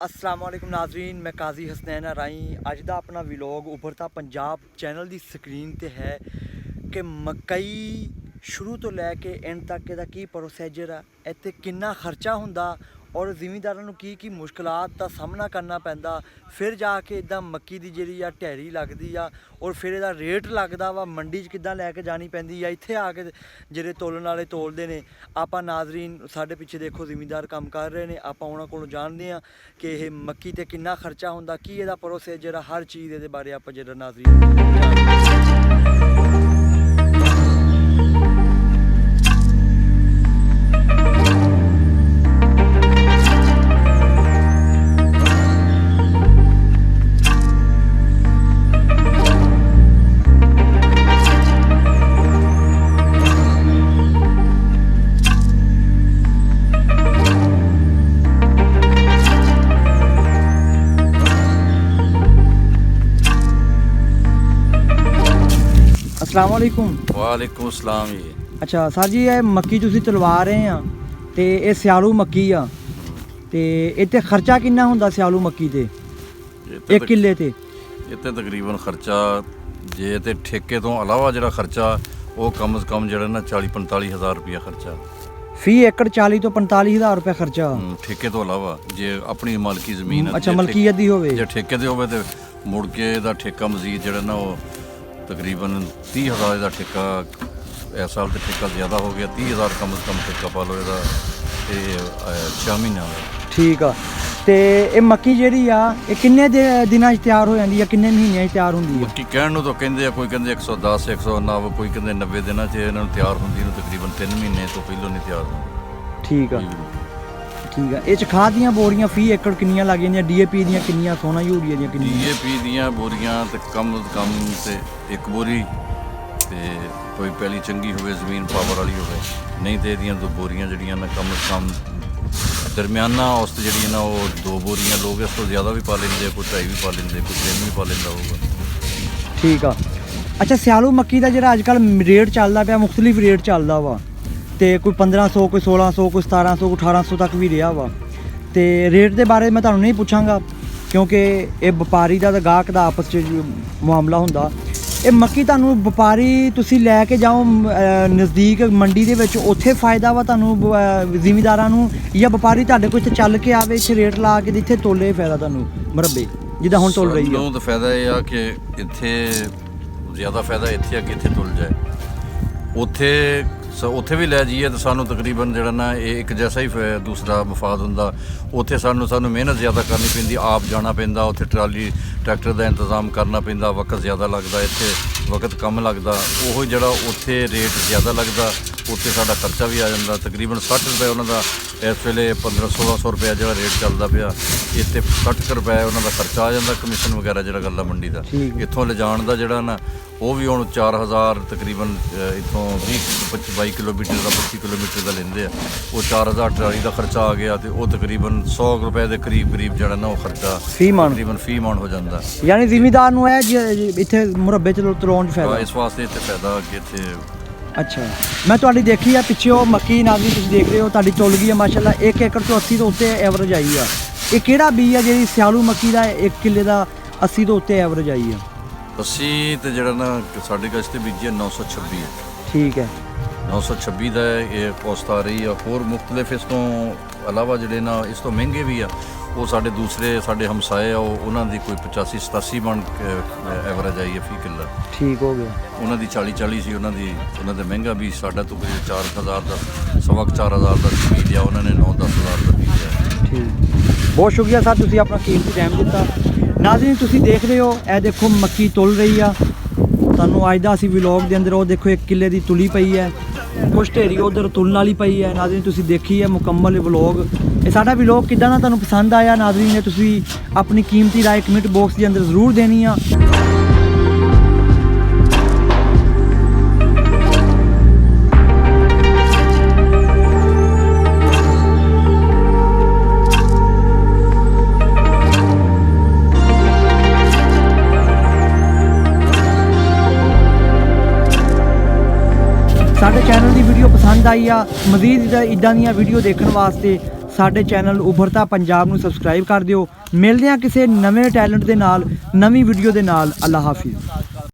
अस्सलाम वालेकुम नाजरीन, मैं काजी हसनैन राई। अज का अपना व्लॉग उभरता पंजाब चैनल की स्क्रीन पर है कि मकई शुरू तो लैके एंड तक ਇਹਦਾ ਕੀ प्रोसीजर है, ਇੱਥੇ ਕਿੰਨਾ ਖਰਚਾ ਹੁੰਦਾ और ਜ਼ਿਮੀਂਦਾਰਾਂ ਨੂੰ ਕੀ ਮੁਸ਼ਕਲਾਤ ਦਾ ਸਾਹਮਣਾ ਕਰਨਾ ਪੈਂਦਾ। ਫਿਰ ਜਾ ਕੇ ਇੱਦਾਂ ਮੱਕੀ ਦੀ ਜਿਹੜੀ ਆ ਢੇਰੀ ਲੱਗਦੀ ਆ ਔਰ ਫਿਰ ਇਹਦਾ ਰੇਟ ਲੱਗਦਾ ਵਾ, ਮੰਡੀ 'ਚ ਕਿੱਦਾਂ ਲੈ ਕੇ ਜਾਣੀ ਪੈਂਦੀ ਆ, ਇੱਥੇ ਆ ਕੇ ਜਿਹੜੇ ਤੋਲਣ ਵਾਲੇ ਤੋਲਦੇ ਨੇ। ਆਪਾਂ ਨਾਜ਼ਰੀਨ ਸਾਡੇ ਪਿੱਛੇ ਦੇਖੋ ਜ਼ਿਮੀਂਦਾਰ ਕੰਮ ਕਰ ਰਹੇ ਨੇ, ਆਪਾਂ ਉਹਨਾਂ ਕੋਲੋਂ ਜਾਣਦੇ ਆ ਕਿ ਇਹ ਮੱਕੀ ਤੇ ਕਿੰਨਾ ਖਰਚਾ ਹੁੰਦਾ, ਕੀ ਇਹਦਾ ਪ੍ਰੋਸੀਜਰ ਆ, ਹਰ ਚੀਜ਼ ਦੇ ਬਾਰੇ ਆਪਾਂ ਜਿਹੜਾ ਨਾਜ਼ਰੀਨ अस्सलाम वालेकुम। वालेकुम अस्सलाम जी। अच्छा सर जी, ये मक्की तुसीं तलवा रहे हैं तो ये सियालू मक्की आ ते इत्थे खर्चा किन्ना हुंदा सियालू मक्की ते एक किले ते? इत्थे तकरीबन खर्चा जे ते ठेके तो अलावा जिहड़ा खर्चा वो कम से कम जिहड़ा ना 40-45 हज़ार रुपया खर्चा फी एकड़ 40 तो 45 हज़ार रुपया खर्चा ठेके तो अलावा। जे अपनी मालकी जमीन अच्छा मलकीयत दी होवे, जे ठेके ते होवे ते मुड़ के दा ठेका मजीद जिहड़ा ना वो तकरीबन 30 हज़ार का ठेका। इस साल तो ठेका ज़्यादा हो गया, 30 हज़ार कम से कम ठेका पा लो ਇਹਦਾ ਤੇ 6 ਮਹੀਨਿਆਂ ਦਾ। ठीक आ। ਤੇ ਇਹ ਮੱਕੀ ਜਿਹੜੀ ਆ ਇਹ ਕਿੰਨੇ ਦਿਨਾਂ 'ਚ ਤਿਆਰ ਹੋ ਜਾਂਦੀ ਆ, ਕਿੰਨੇ ਮਹੀਨਿਆਂ 'ਚ ਤਿਆਰ ਹੁੰਦੀ ਆ? ਮੱਕੀ ਕਹਿਣ ਨੂੰ ਤਾਂ ਕਹਿੰਦੇ ਆ, ਕੋਈ ਕਹਿੰਦੇ 110 109, ਕੋਈ ਕਹਿੰਦੇ 90 ਦਿਨਾਂ 'ਚ ਇਹਨਾਂ ਨੂੰ ਤਿਆਰ ਹੁੰਦੀ ਨੂੰ ਤਕਰੀਬਨ 3 ਮਹੀਨੇ ਤੋਂ ਪਹਿਲਾਂ ਨਹੀਂ ਤਿਆਰ ਹੁੰਦੀ। ਠੀਕ ਆ ਠੀਕ ਆ। ਇਹ 'ਚ ਖਾਦ ਦੀਆਂ ਬੋਰੀਆਂ ਫੀ ਏਕੜ ਕਿੰਨੀਆਂ ਲੱਗ ਜਾਂਦੀਆਂ? ਡੀਏਪੀ ਦੀਆਂ ਕਿੰਨੀਆਂ, ਸੋਨਾ ਯੂਰੀਆ ਦੀਆਂ ਕਿੰਨੀਆਂ? ਡੀਏਪੀ ਦੀਆਂ ਬੋਰੀਆਂ ਤੇ ਕਮ ਤੇ ਇੱਕ ਬੋਰੀ, ਤੇ ਕੋਈ ਪਹਿਲੀ ਚੰਗੀ ਹੋਵੇ ਜ਼ਮੀਨ ਪਾਵਰ ਵਾਲੀ ਹੋਵੇ, ਨਹੀਂ ਤੇ ਇਹਦੀਆਂ ਦੋ ਬੋਰੀਆਂ ਜਿਹੜੀਆਂ ਨਾ ਕਮ ਦਰਮਿਆਨਾ ਔਸਤ ਜਿਹੜੀ ਨਾ ਉਹ 2 ਬੋਰੀਆਂ। ਲੋਕ ਇਸ ਤੋਂ ਜ਼ਿਆਦਾ ਵੀ ਪਾ ਲੈਂਦੇ, ਕੋਈ 2.5 ਵੀ ਪਾ ਲੈਂਦੇ, ਕੋਈ 3 ਵੀ ਪਾ ਲੈਂਦਾ ਹੋਊਗਾ। ਠੀਕ ਆ। ਅੱਛਾ ਸਿਆਲੂ ਮੱਕੀ ਦਾ ਜਿਹੜਾ ਅੱਜ ਕੱਲ੍ਹ ਰੇਟ ਚੱਲਦਾ ਪਿਆ, ਮੁਖਤਲਿਫ ਰੇਟ ਚੱਲਦਾ ਵਾ, ਤੇ ਕੋਈ 1500, ਕੋਈ 1600, ਕੋਈ 1700, ਕੋਈ 1800 ਤੱਕ ਵੀ ਰਿਹਾ ਵਾ। ਤੇ ਰੇਟ ਦੇ ਬਾਰੇ ਮੈਂ ਤੁਹਾਨੂੰ ਨਹੀਂ ਪੁੱਛਾਂਗਾ ਕਿਉਂਕਿ ਇਹ ਵਪਾਰੀ ਦਾ ਤੇ ਗਾਹਕ ਦਾ ਆਪਸ 'ਚ ਮਾਮਲਾ ਹੁੰਦਾ। ਇਹ ਮੱਕੀ ਤੁਹਾਨੂੰ ਵਪਾਰੀ ਤੁਸੀਂ ਲੈ ਕੇ ਜਾਓ ਨਜ਼ਦੀਕ ਮੰਡੀ ਦੇ ਵਿੱਚ, ਉੱਥੇ ਫਾਇਦਾ ਵਾ ਤੁਹਾਨੂੰ ਜ਼ਿਮੀਂਦਾਰਾਂ ਨੂੰ, ਜਾਂ ਵਪਾਰੀ ਤੁਹਾਡੇ ਕੋਲ ਇੱਥੇ ਚੱਲ ਕੇ ਆਵੇ, ਇੱਥੇ ਰੇਟ ਲਾ ਕੇ ਇੱਥੇ ਤੋਲੇ ਫਾਇਦਾ ਤੁਹਾਨੂੰ ਮਰਬੇ ਜਿੱਦਾਂ ਹੁਣ ਤੋਲ ਰਹੀ ਹੈ? ਸਾਨੂੰ ਤਾਂ ਫਾਇਦਾ ਇਹ ਆ ਕਿ ਇੱਥੇ ਜ਼ਿਆਦਾ ਫਾਇਦਾ ਇੱਥੇ ਆ ਕਿ ਇੱਥੇ ਤੁਲ ਜਾਏ। ਉੱਥੇ ਵੀ ਲੈ ਜਾਈਏ ਤਾਂ ਸਾਨੂੰ ਤਕਰੀਬਨ ਜਿਹੜਾ ਨਾ ਇਹ ਇੱਕ ਜੈਸਾ ਹੀ ਦੂਸਰਾ ਮਫਾਦ ਹੁੰਦਾ। ਉੱਥੇ ਸਾਨੂੰ ਮਿਹਨਤ ਜ਼ਿਆਦਾ ਕਰਨੀ ਪੈਂਦੀ, ਆਪ ਜਾਣਾ ਪੈਂਦਾ, ਉੱਥੇ ਟਰਾਲੀ ਟਰੈਕਟਰ ਦਾ ਇੰਤਜ਼ਾਮ ਕਰਨਾ ਪੈਂਦਾ, ਵਕਤ ਜ਼ਿਆਦਾ ਲੱਗਦਾ, ਇੱਥੇ ਵਕਤ ਕਮ ਲੱਗਦਾ। ਉਹ ਜਿਹੜਾ ਉੱਥੇ ਰੇਟ ਜ਼ਿਆਦਾ ਲੱਗਦਾ, ਉੱਥੇ ਸਾਡਾ ਖਰਚਾ ਵੀ ਆ ਜਾਂਦਾ। ਤਕਰੀਬਨ 60 ਰੁਪਏ ਉਹਨਾਂ ਦਾ ਇਸ ਵੇਲੇ 1500-1600 ਰੁਪਇਆ ਜਿਹੜਾ ਰੇਟ ਚੱਲਦਾ ਪਿਆ, ਇੱਥੇ 60 ਰੁਪਏ ਉਹਨਾਂ ਦਾ ਖਰਚਾ ਆ ਜਾਂਦਾ, ਕਮਿਸ਼ਨ ਵਗੈਰਾ ਜਿਹੜਾ ਗੱਲਾ ਮੰਡੀ ਦਾ। ਇੱਥੋਂ ਲਿਜਾਣ ਦਾ ਜਿਹੜਾ ਨਾ ਉਹ ਵੀ ਹੁਣ 4000 ਤਕਰੀਬਨ ਇੱਥੋਂ 22 ਕਿਲੋਮੀਟਰ ਦਾ 25 ਕਿਲੋਮੀਟਰ ਦਾ ਲੈਂਦੇ ਆ। ਉਹ 4000 ਟਰਾਲੀ ਦਾ ਖਰਚਾ ਆ ਗਿਆ, ਤੇ ਉਹ ਤਕਰੀਬਨ 100 ਰੁਪਏ ਦੇ ਕਰੀਬ ਜਿਹੜਾ ਨਾ ਉਹ ਖਰਚਾ ਤਕਰੀਬਨ ਫੀ ਮਣ ਹੋ ਜਾਂਦਾ। ਯਾਨੀ ਜ਼ਿਮੀਂਦਾਰ ਨੂੰ ਇਹ ਇੱਥੇ ਮੁਰੱਬੇ 'ਚ ਤਲਾਉਣ 'ਚ ਫਾਇਦਾ ਇਸ ਵਾਸਤੇ ਇੱਥੇ ਫਾਇਦਾ ਕਿ ਇੱਥੇ। ਅੱਛਾ, ਮੈਂ ਤੁਹਾਡੀ ਦੇਖੀ ਆ ਪਿੱਛੇ ਉਹ ਮੱਕੀ ਨਾਜ਼ਰੀ ਤੁਸੀਂ ਦੇਖ ਰਹੇ ਹੋ, ਤੁਹਾਡੀ ਤੁਲ ਗਈ ਆ ਮਾਸ਼ਾਅੱਲਾ। 1 ਏਕੜ ਤੋਂ 80 ਤੋਂ ਉੱਤੇ ਐਵਰੇਜ ਆਈ ਆ। ਇਹ ਕਿਹੜਾ ਬੀਜ ਆ ਜਿਹੜੀ ਸਿਆਲੂ ਮੱਕੀ ਦਾ 1 ਕਿੱਲੇ ਦਾ 80 ਤੋਂ ਉੱਤੇ ਐਵਰੇਜ ਆਈ ਆ? 80 ਤੇ ਜਿਹੜਾ ਨਾ ਸਾਡੇ ਕੋਲ ਤੇ ਬੀਜੀ 926 ਹੈ। ਠੀਕ ਹੈ, 926 ਦਾ ਇਹ ਕੋਸਟ ਆ ਰਹੀ ਆ। ਹੋਰ ਮੁਖਤਲਿਫ ਇਸ ਤੋਂ ਇਲਾਵਾ ਜਿਹੜੇ ਨਾ ਇਸ ਤੋਂ ਮਹਿੰਗੇ ਵੀ ਆ, ਉਹ ਸਾਡੇ ਦੂਸਰੇ ਸਾਡੇ ਹਮਸਾਏ ਆ, ਉਹਨਾਂ ਦੀ ਕੋਈ 85-87 ਮਣ ਐਵਰੇਜ ਆਈ ਹੈ ਫੀ ਕਿੱਲਾ। ਠੀਕ ਹੋ ਗਿਆ। ਉਹਨਾਂ ਦੀ 40 ਸੀ, ਉਹਨਾਂ ਦੇ ਮਹਿੰਗਾ ਵੀ ਸਾਡਾ ਤੋਂ ਕੋਈ 4000 ਦਾ, 4,500 ਦਾ ਬੀਜ ਆ, ਉਹਨਾਂ ਨੇ 9-10 ਹਜ਼ਾਰ ਦਾ ਬੀਜ ਆ। ਠੀਕ, ਬਹੁਤ ਸ਼ੁਕਰੀਆ ਸਰ, ਤੁਸੀਂ ਆਪਣਾ ਕੀਮਤੀ ਟਾਈਮ ਦਿੱਤਾ। ਨਾਜ਼ਰੀਨ ਤੁਸੀਂ ਦੇਖ ਰਹੇ ਹੋ, ਇਹ ਦੇਖੋ ਮੱਕੀ ਤੁਲ ਰਹੀ ਆ। ਤੁਹਾਨੂੰ ਅੱਜ ਦਾ ਅਸੀਂ ਵਲੌਗ ਦੇ ਅੰਦਰ ਉਹ ਦੇਖੋ 1 ਕਿੱਲੇ ਦੀ ਤੁਲੀ ਪਈ ਹੈ, ਕੁਛ ਢੇਰੀ ਉਧਰ ਤੁਲਣ ਵਾਲੀ ਪਈ ਹੈ। ਨਾਜ਼ਰੀਨ ਤੁਸੀਂ ਦੇਖੀ ਹੈ ਮੁਕੰਮਲ ਵਲੌਗ। ਇਹ ਸਾਡਾ ਵਲੌਗ ਕਿੱਦਾਂ ਦਾ ਤੁਹਾਨੂੰ ਪਸੰਦ ਆਇਆ ਨਾਜ਼ਰੀਨ ਨੇ ਤੁਸੀਂ ਆਪਣੀ ਕੀਮਤੀ ਰਾਏ ਕਮੈਂਟ ਬਾਕਸ ਦੇ ਅੰਦਰ ਜ਼ਰੂਰ ਦੇਣੀ ਆ। ਸਾਡੇ ਚੈਨਲ ਦੀ ਵੀਡੀਓ ਪਸੰਦ आई आ, मजीद इदा ਦੀਆਂ ਵੀਡੀਓ ਦੇਖਣ ਵਾਸਤੇ ਸਾਡੇ ਚੈਨਲ ਉਭਰਤਾ ਪੰਜਾਬ ਨੂੰ ਸਬਸਕ੍ਰਾਈਬ ਕਰ ਦਿਓ। ਮਿਲਦੇ ਹਾਂ ਕਿਸੇ ਨਵੇਂ ਟੈਲੈਂਟ ਦੇ ਨਾਲ, ਨਵੀਂ ਵੀਡੀਓ ਦੇ ਨਾਲ। ਅੱਲਾ ਹਾਫਿਜ਼।